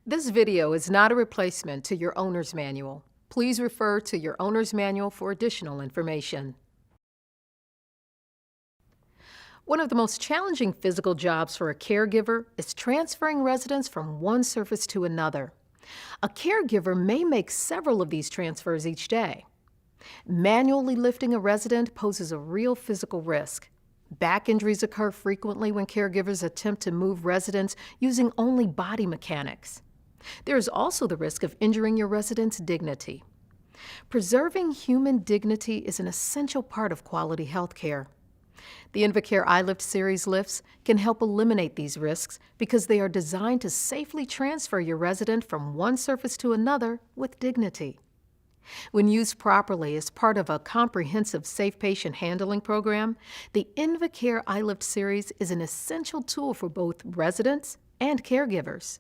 This video is not a replacement to your owner's manual. Please refer to your owner's manual for additional information. One of the most challenging physical jobs for a caregiver is transferring residents from one surface to another. A caregiver may make several of these transfers each day. Manually lifting a resident poses a real physical risk. Back injuries occur frequently when caregivers attempt to move residents using only body mechanics. There is also the risk of injuring your resident's dignity. Preserving human dignity is an essential part of quality health care. The Invacare I-Lift Series lifts can help eliminate these risks because they are designed to safely transfer your resident from one surface to another with dignity. When used properly as part of a comprehensive safe patient handling program, the Invacare I-Lift Series is an essential tool for both residents and caregivers.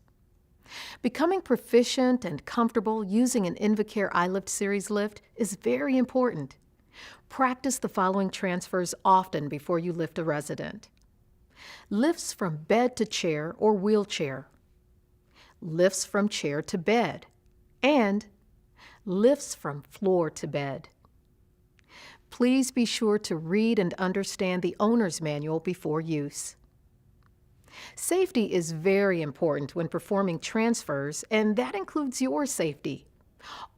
Becoming proficient and comfortable using an Invacare I-Lift Series lift is very important. Practice the following transfers often before you lift a resident. Lifts from bed to chair or wheelchair. Lifts from chair to bed. And lifts from floor to bed. Please be sure to read and understand the owner's manual before use. Safety is very important when performing transfers, and that includes your safety.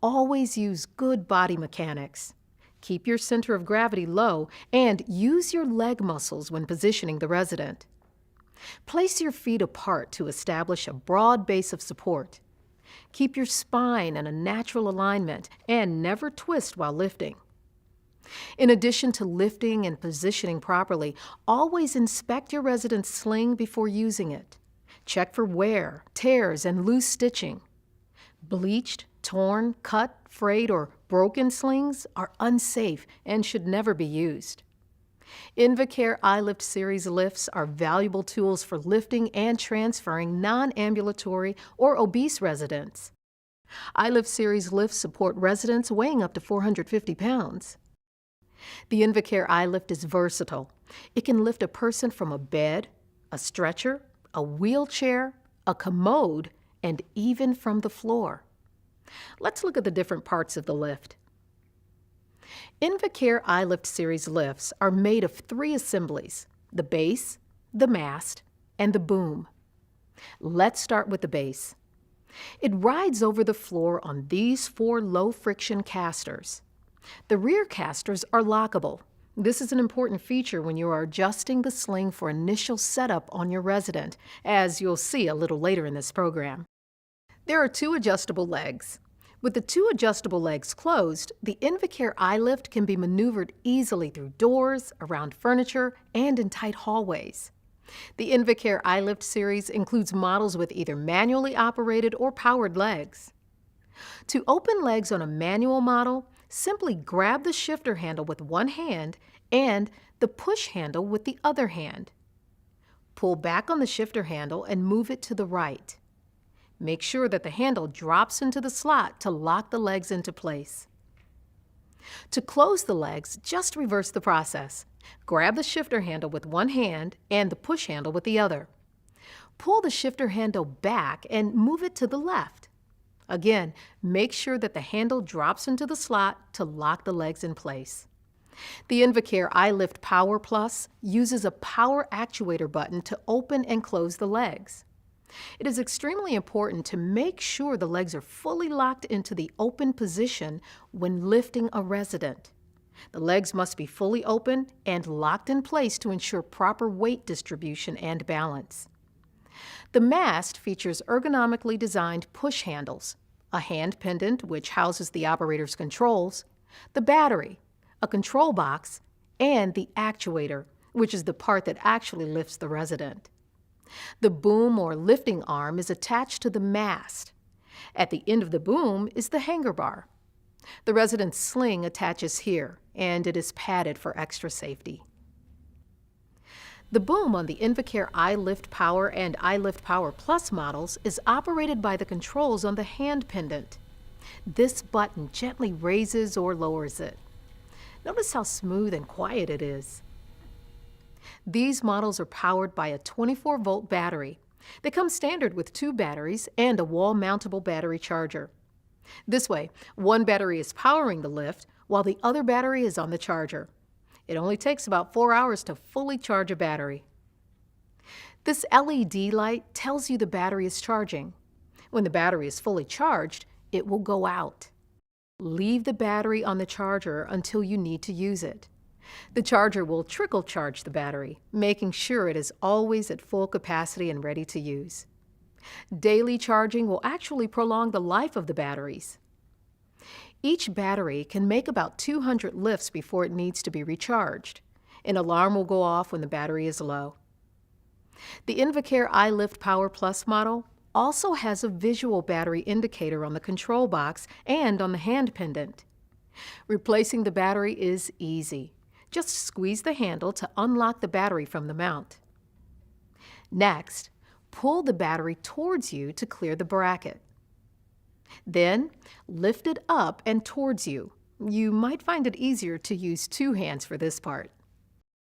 Always use good body mechanics. Keep your center of gravity low and use your leg muscles when positioning the resident. Place your feet apart to establish a broad base of support. Keep your spine in a natural alignment and never twist while lifting. In addition to lifting and positioning properly, always inspect your resident's sling before using it. Check for wear, tears, and loose stitching. Bleached, torn, cut, frayed, or broken slings are unsafe and should never be used. Invacare I-Lift Series lifts are valuable tools for lifting and transferring non-ambulatory or obese residents. I-Lift Series lifts support residents weighing up to 450 pounds. The Invacare I-Lift is versatile. It can lift a person from a bed, a stretcher, a wheelchair, a commode, and even from the floor. Let's look at the different parts of the lift. Invacare I-Lift Series lifts are made of 3 assemblies: the base, the mast, and the boom. Let's start with the base. It rides over the floor on these 4 low-friction casters. The rear casters are lockable. This is an important feature when you are adjusting the sling for initial setup on your resident, as you'll see a little later in this program. There are 2 adjustable legs. With the 2 adjustable legs closed, the Invacare I-Lift can be maneuvered easily through doors, around furniture, and in tight hallways. The Invacare I-Lift Series includes models with either manually operated or powered legs. To open legs on a manual model, simply grab the shifter handle with one hand and the push handle with the other hand. Pull back on the shifter handle and move it to the right. Make sure that the handle drops into the slot to lock the legs into place. To close the legs, just reverse the process. Grab the shifter handle with one hand and the push handle with the other. Pull the shifter handle back and move it to the left. Again, make sure that the handle drops into the slot to lock the legs in place. The Invacare I-Lift Power Plus uses a power actuator button to open and close the legs. It is extremely important to make sure the legs are fully locked into the open position when lifting a resident. The legs must be fully open and locked in place to ensure proper weight distribution and balance. The mast features ergonomically designed push handles, a hand pendant which houses the operator's controls, the battery, a control box, and the actuator, which is the part that actually lifts the resident. The boom or lifting arm is attached to the mast. At the end of the boom is the hanger bar. The resident's sling attaches here, and it is padded for extra safety. The boom on the Invacare I-Lift Power and I-Lift Power Plus models is operated by the controls on the hand pendant. This button gently raises or lowers it. Notice how smooth and quiet it is. These models are powered by a 24-volt battery. They come standard with 2 batteries and a wall-mountable battery charger. This way, one battery is powering the lift while the other battery is on the charger. It only takes about 4 hours to fully charge a battery. This LED light tells you the battery is charging. When the battery is fully charged, it will go out. Leave the battery on the charger until you need to use it. The charger will trickle charge the battery, making sure it is always at full capacity and ready to use. Daily charging will actually prolong the life of the batteries. Each battery can make about 200 lifts before it needs to be recharged. An alarm will go off when the battery is low. The Invacare I-Lift Power Plus model also has a visual battery indicator on the control box and on the hand pendant. Replacing the battery is easy. Just squeeze the handle to unlock the battery from the mount. Next, pull the battery towards you to clear the bracket. Then, lift it up and towards you. You might find it easier to use 2 hands for this part.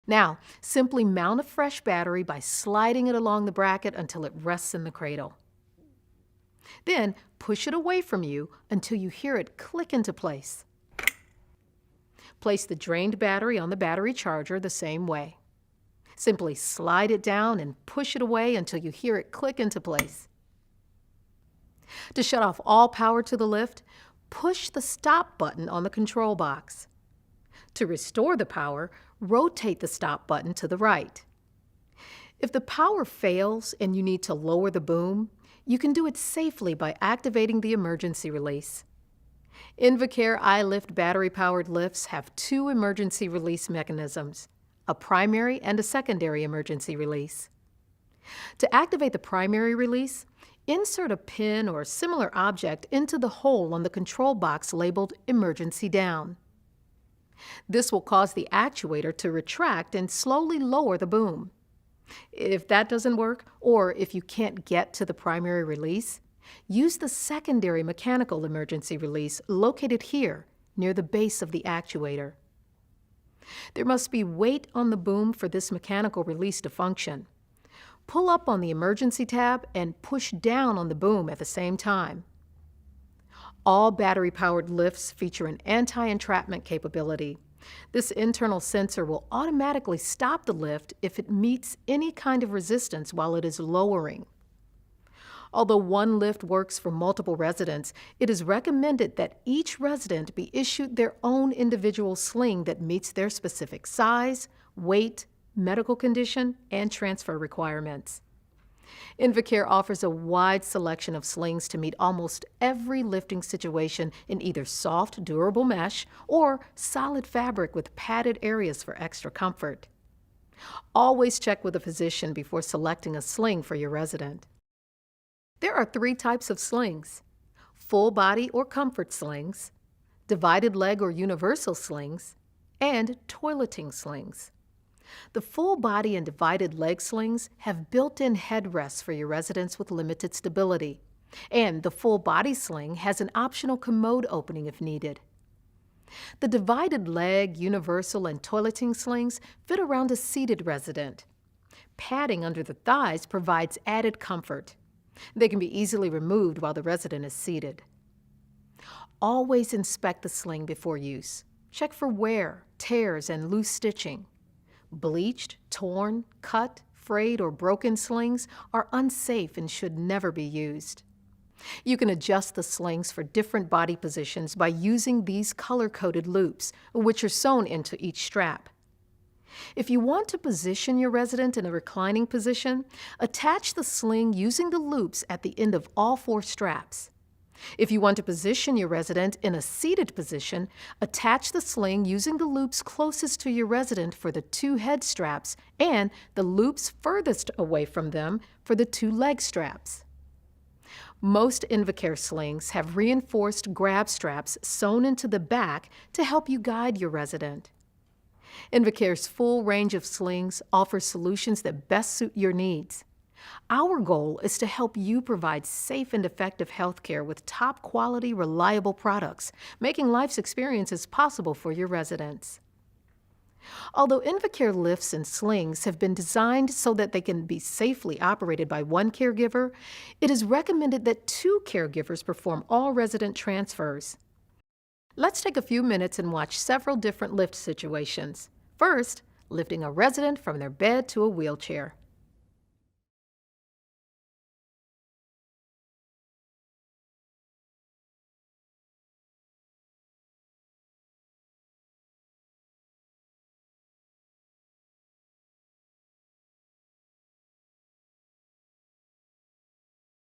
Now, simply mount a fresh battery by sliding it along the bracket until it rests in the cradle. Then, push it away from you until you hear it click into place. Place the drained battery on the battery charger the same way. Simply slide it down and push it away until you hear it click into place. To shut off all power to the lift, push the stop button on the control box. To restore the power, rotate the stop button to the right. If the power fails and you need to lower the boom, you can do it safely by activating the emergency release. Invacare I-Lift battery-powered lifts have 2 emergency release mechanisms, a primary and a secondary emergency release. To activate the primary release, insert a pin or similar object into the hole on the control box labeled Emergency Down. This will cause the actuator to retract and slowly lower the boom. If that doesn't work, or if you can't get to the primary release, use the secondary mechanical emergency release located here near the base of the actuator. There must be weight on the boom for this mechanical release to function. Pull up on the emergency tab and push down on the boom at the same time. All battery-powered lifts feature an anti-entrapment capability. This internal sensor will automatically stop the lift if it meets any kind of resistance while it is lowering. Although one lift works for multiple residents, it is recommended that each resident be issued their own individual sling that meets their specific size, weight, medical condition, and transfer requirements. Invacare offers a wide selection of slings to meet almost every lifting situation in either soft, durable mesh or solid fabric with padded areas for extra comfort. Always check with a physician before selecting a sling for your resident. There are 3 types of slings: full body or comfort slings, divided leg or universal slings, and toileting slings. The full body and divided leg slings have built-in headrests for your residents with limited stability, and the full body sling has an optional commode opening if needed. The divided leg, universal, and toileting slings fit around a seated resident. Padding under the thighs provides added comfort. They can be easily removed while the resident is seated. Always inspect the sling before use. Check for wear, tears, and loose stitching. Bleached, torn, cut, frayed, or broken slings are unsafe and should never be used. You can adjust the slings for different body positions by using these color-coded loops, which are sewn into each strap. If you want to position your resident in a reclining position, attach the sling using the loops at the end of all 4 straps. If you want to position your resident in a seated position, attach the sling using the loops closest to your resident for the 2 head straps and the loops furthest away from them for the 2 leg straps. Most Invacare slings have reinforced grab straps sewn into the back to help you guide your resident. Invacare's full range of slings offers solutions that best suit your needs. Our goal is to help you provide safe and effective health care with top-quality, reliable products, making life's experiences possible for your residents. Although Invacare lifts and slings have been designed so that they can be safely operated by one caregiver, it is recommended that two caregivers perform all resident transfers. Let's take a few minutes and watch several different lift situations. First, lifting a resident from their bed to a wheelchair.